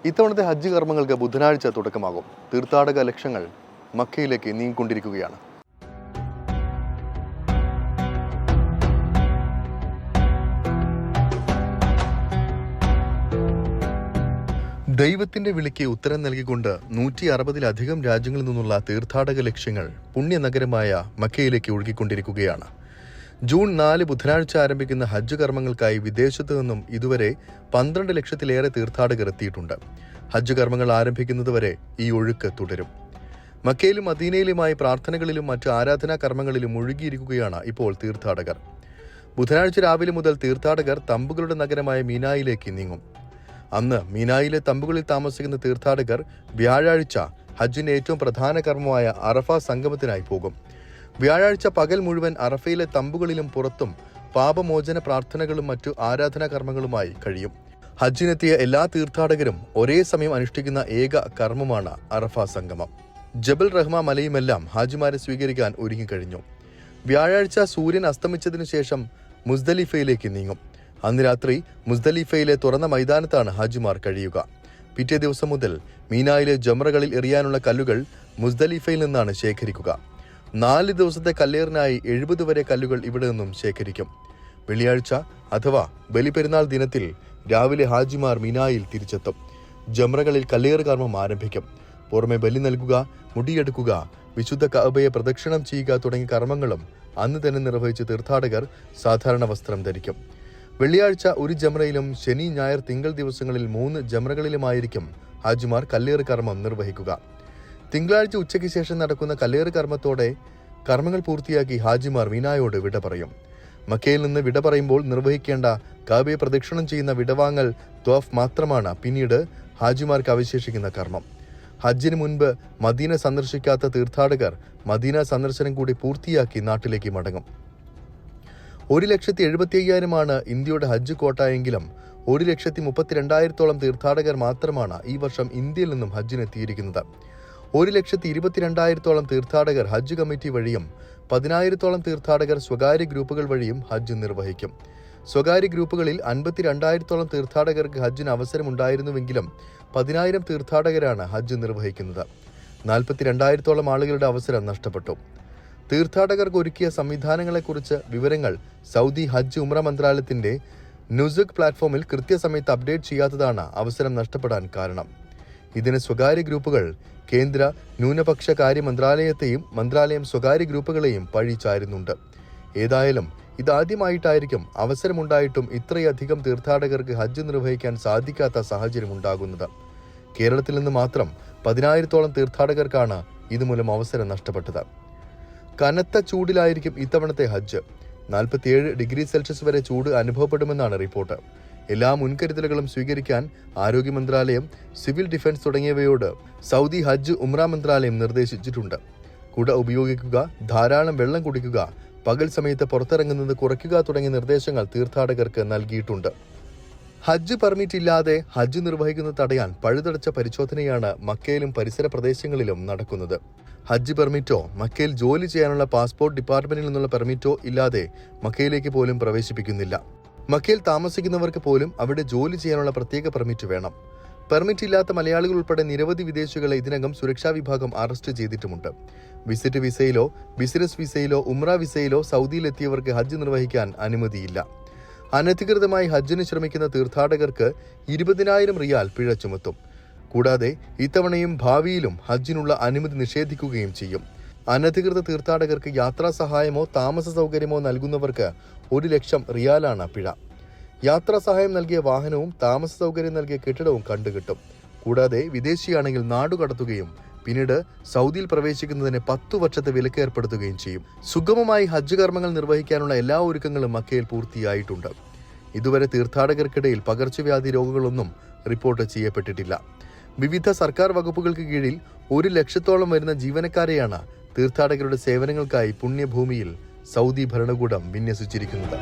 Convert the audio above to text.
ഇത്തവണത്തെ ഹജ്ജ് കർമ്മങ്ങൾക്ക് ബുധനാഴ്ച തുടക്കമാകും. തീർത്ഥാടക ലക്ഷ്യങ്ങൾ മക്കയിലേക്ക് നീങ്ങിക്കൊണ്ടിരിക്കുകയാണ്. ദൈവത്തിന്റെ വിളിക്ക് ഉത്തരം നൽകിക്കൊണ്ട് 160-ലധികം രാജ്യങ്ങളിൽ നിന്നുള്ള തീർത്ഥാടക ലക്ഷ്യങ്ങൾ പുണ്യനഗരമായ മക്കയിലേക്ക് ഒഴുകിക്കൊണ്ടിരിക്കുകയാണ്. ജൂൺ 4 ബുധനാഴ്ച ആരംഭിക്കുന്ന ഹജ്ജ് കർമ്മങ്ങൾക്കായി വിദേശത്തു നിന്നും ഇതുവരെ 12 ലക്ഷത്തിലേറെ തീർത്ഥാടകർ എത്തിയിട്ടുണ്ട്. ഹജ്ജ് കർമ്മങ്ങൾ ആരംഭിക്കുന്നതുവരെ ഈ ഒഴുക്ക് തുടരും. മക്കയിലും മദീനയിലുമായി പ്രാർത്ഥനകളിലും മറ്റ് ആരാധനാ കർമ്മങ്ങളിലും മുഴുകിയിരിക്കുകയാണ് ഇപ്പോൾ തീർത്ഥാടകർ. ബുധനാഴ്ച രാവിലെ മുതൽ തീർത്ഥാടകർ തമ്പുകളുടെ നഗരമായ മീനായിലേക്ക് നീങ്ങും. അന്ന് മീനായിലെ തമ്പുകളിൽ താമസിക്കുന്ന തീർത്ഥാടകർ വ്യാഴാഴ്ച ഹജ്ജിന്റെ ഏറ്റവും പ്രധാന കർമ്മമായ അറഫ സംഗമത്തിനായി പോകും. വ്യാഴാഴ്ച പകൽ മുഴുവൻ അറഫയിലെ തമ്പുകളിലും പുറത്തും പാപമോചന പ്രാർത്ഥനകളും മറ്റു ആരാധനാ കർമ്മങ്ങളുമായി കഴിയും. ഹജ്ജിനെത്തിയ എല്ലാ തീർത്ഥാടകരും ഒരേ സമയം അനുഷ്ഠിക്കുന്ന ഏക കർമ്മമാണ് അറഫ സംഗമം. ജബൽ റഹ്മ മലയുമെല്ലാം ഹാജിമാരെ സ്വീകരിക്കാൻ ഒരുങ്ങിക്കഴിഞ്ഞു. വ്യാഴാഴ്ച സൂര്യൻ അസ്തമിച്ചതിനു ശേഷം മുസ്ദലിഫയിലേക്ക് നീങ്ങും. അന്ന് രാത്രി മുസ്ദലിഫയിലെ തുറന്ന മൈതാനത്താണ് ഹാജിമാർ കഴിയുക. പിറ്റേ ദിവസം മുതൽ മീനായിലെ ജംറകളിൽ എറിയാനുള്ള കല്ലുകൾ മുസ്ദലിഫയിൽ നിന്നാണ് ശേഖരിക്കുക. 4 ദിവസത്തെ കല്ലേറിനായി 70 വരെ കല്ലുകൾ ഇവിടെ നിന്നും ശേഖരിക്കും. വെള്ളിയാഴ്ച അഥവാ ബലിപെരുന്നാൾ ദിനത്തിൽ രാവിലെ ഹാജിമാർ മീനായിൽ തിരിച്ചെത്തും. ജംറകളിൽ കല്ലേറ് കർമ്മം ആരംഭിക്കും. പുറമെ ബലി നൽകുക, മുടിയെടുക്കുക, വിശുദ്ധ കഅബയെ പ്രദക്ഷിണം ചെയ്യുക തുടങ്ങിയ കർമ്മങ്ങളും അന്ന് തന്നെ നിർവഹിച്ച് തീർത്ഥാടകർ സാധാരണ വസ്ത്രം ധരിക്കും. വെള്ളിയാഴ്ച ഒരു ജംറയിലും ശനി, ഞായർ, തിങ്കൾ ദിവസങ്ങളിൽ 3 ജംറകളിലുമായിരിക്കും ഹാജിമാർ കല്ലേറ് കർമ്മം നിർവഹിക്കുക. തിങ്കളാഴ്ച ഉച്ചയ്ക്ക് ശേഷം നടക്കുന്ന കല്ലേറ് കർമ്മത്തോടെ കർമ്മങ്ങൾ പൂർത്തിയാക്കി ഹാജിമാർ മീനായോട് വിട പറയും. മക്കയിൽ നിന്ന് വിട പറയുമ്പോൾ നിർവഹിക്കേണ്ട കഅബയെ പ്രദക്ഷിണം ചെയ്യുന്ന വിടവാങ്ങൽ ത്വഫ് മാത്രമാണ് പിന്നീട് ഹാജിമാർക്ക് അവശേഷിക്കുന്ന കർമ്മം. ഹജ്ജിന് മുൻപ് മദീന സന്ദർശിക്കാത്ത തീർത്ഥാടകർ മദീന സന്ദർശനം കൂടി പൂർത്തിയാക്കി നാട്ടിലേക്ക് മടങ്ങും. 1,75,000 ഇന്ത്യയുടെ ഹജ്ജ് കോട്ടയെങ്കിലും 1,32,000 തീർത്ഥാടകർ മാത്രമാണ് ഈ വർഷം ഇന്ത്യയിൽ നിന്നും ഹജ്ജിനെത്തിയിരിക്കുന്നത്. 1,22,000 തീർത്ഥാടകർ ഹജ്ജ് കമ്മിറ്റി വഴിയും 10,000 തീർത്ഥാടകർ സ്വകാര്യ ഗ്രൂപ്പുകൾ വഴിയും ഹജ്ജ് നിർവഹിക്കും. സ്വകാര്യ ഗ്രൂപ്പുകളിൽ 52,000 തീർത്ഥാടകർക്ക് ഹജ്ജിന് അവസരമുണ്ടായിരുന്നുവെങ്കിലും 10,000 തീർത്ഥാടകരാണ് ഹജ്ജ് നിർവഹിക്കുന്നത്. 42,000 ആളുകളുടെ അവസരം നഷ്ടപ്പെട്ടു. തീർത്ഥാടകർക്ക് ഒരുക്കിയ സംവിധാനങ്ങളെക്കുറിച്ച് വിവരങ്ങൾ സൗദി ഹജ്ജ് ഉംറ മന്ത്രാലയത്തിന്റെ നുസുക് പ്ലാറ്റ്ഫോമിൽ കൃത്യസമയത്ത് അപ്ഡേറ്റ് ചെയ്യാത്തതാണ് അവസരം നഷ്ടപ്പെടാൻ കാരണം. ഇതിന് സ്വകാര്യ ഗ്രൂപ്പുകൾ കേന്ദ്ര ന്യൂനപക്ഷ കാര്യ മന്ത്രാലയത്തെയും മന്ത്രാലയം സ്വകാര്യ ഗ്രൂപ്പുകളെയും പഴി ചാരുന്നുണ്ട്. ഏതായാലും ഇതാദ്യമായിട്ടായിരിക്കും അവസരമുണ്ടായിട്ടും ഇത്രയധികം തീർത്ഥാടകർക്ക് ഹജ്ജ് നിർവഹിക്കാൻ സാധിക്കാത്ത സാഹചര്യം ഉണ്ടാകുന്നത്. കേരളത്തിൽ നിന്ന് മാത്രം 10,000 തീർത്ഥാടകർക്കാണ് ഇതുമൂലം അവസരം നഷ്ടപ്പെട്ടത്. കനത്ത ചൂടിലായിരിക്കും ഇത്തവണത്തെ ഹജ്ജ്. 47 ഡിഗ്രി സെൽഷ്യസ് വരെ ചൂട് അനുഭവപ്പെടുമെന്നാണ് റിപ്പോർട്ട്. എല്ലാ മുൻകരുതലുകളും സ്വീകരിക്കാൻ ആരോഗ്യ മന്ത്രാലയം, സിവിൽ ഡിഫൻസ് തുടങ്ങിയവയോട് സൗദി ഹജ്ജ് ഉംറ മന്ത്രാലയം നിർദ്ദേശിച്ചിട്ടുണ്ട്. കുട ഉപയോഗിക്കുക, ധാരാളം വെള്ളം കുടിക്കുക, പകൽ സമയത്ത് പുറത്തിറങ്ങുന്നത് കുറയ്ക്കുക തുടങ്ങിയ നിർദ്ദേശങ്ങൾ തീർത്ഥാടകർക്ക് നൽകിയിട്ടുണ്ട്. ഹജ്ജ് പെർമിറ്റ് ഇല്ലാതെ ഹജ്ജ് നിർവഹിക്കുന്നത് തടയാൻ പഴുതടച്ച പരിശോധനയാണ് മക്കയിലും പരിസര പ്രദേശങ്ങളിലും നടക്കുന്നത്. ഹജ്ജ് പെർമിറ്റോ മക്കയിൽ ജോലി ചെയ്യാനുള്ള പാസ്പോർട്ട് ഡിപ്പാർട്ട്മെന്റിൽ നിന്നുള്ള പെർമിറ്റോ ഇല്ലാതെ മക്കയിലേക്ക് പോലും പ്രവേശിപ്പിക്കുന്നില്ല. മക്കയിൽ താമസിക്കുന്നവർക്ക് പോലും അവിടെ ജോലി ചെയ്യാനുള്ള പ്രത്യേക പെർമിറ്റ് വേണം. പെർമിറ്റ് ഇല്ലാത്ത മലയാളികൾ ഉൾപ്പെടെ നിരവധി വിദേശികളെ ഇതിനകം സുരക്ഷാ വിഭാഗം അറസ്റ്റ് ചെയ്തിട്ടുമുണ്ട്. വിസിറ്റ് വിസയിലോ ബിസിനസ് വിസയിലോ ഉംറ വിസയിലോ സൗദിയിലെത്തിയവർക്ക് ഹജ്ജ് നിർവഹിക്കാൻ അനുമതിയില്ല. അനധികൃതമായി ഹജ്ജിന് ശ്രമിക്കുന്ന തീർത്ഥാടകർക്ക് 20,000 റിയാൽ പിഴ ചുമത്തും. കൂടാതെ ഇത്തവണയും ഭാവിയിലും ഹജ്ജിനുള്ള അനുമതി നിഷേധിക്കുകയും ചെയ്യും. അനധികൃത തീർത്ഥാടകർക്ക് യാത്രാ സഹായമോ താമസ സൗകര്യമോ നൽകുന്നവർക്ക് 1,00,000 റിയാലാണ് പിഴ. യാത്രാ സഹായം നൽകിയ വാഹനവും താമസ സൗകര്യം നൽകിയ കെട്ടിടവും കണ്ടുകിട്ടും. കൂടാതെ വിദേശിയാണെങ്കിൽ നാടുകടത്തുകയും പിന്നീട് സൗദിയിൽ പ്രവേശിക്കുന്നതിന് 10 വർഷത്തെ വിലക്ക് ഏർപ്പെടുത്തുകയും ചെയ്യും. സുഗമമായി ഹജ്ജ് കർമ്മങ്ങൾ നിർവഹിക്കാനുള്ള എല്ലാ ഒരുക്കങ്ങളും മക്കയിൽ പൂർത്തിയായിട്ടുണ്ട്. ഇതുവരെ തീർത്ഥാടകർക്കിടയിൽ പകർച്ചവ്യാധി രോഗങ്ങളൊന്നും റിപ്പോർട്ട് ചെയ്യപ്പെട്ടിട്ടില്ല. വിവിധ സർക്കാർ വകുപ്പുകൾക്ക് കീഴിൽ 1,00,000 വരുന്ന ജീവനക്കാരെയാണ് തീർത്ഥാടകരുടെ സേവനങ്ങൾക്കായി പുണ്യഭൂമിയിൽ സൗദി ഭരണകൂടം വിന്യസിച്ചിരിക്കുന്നത്.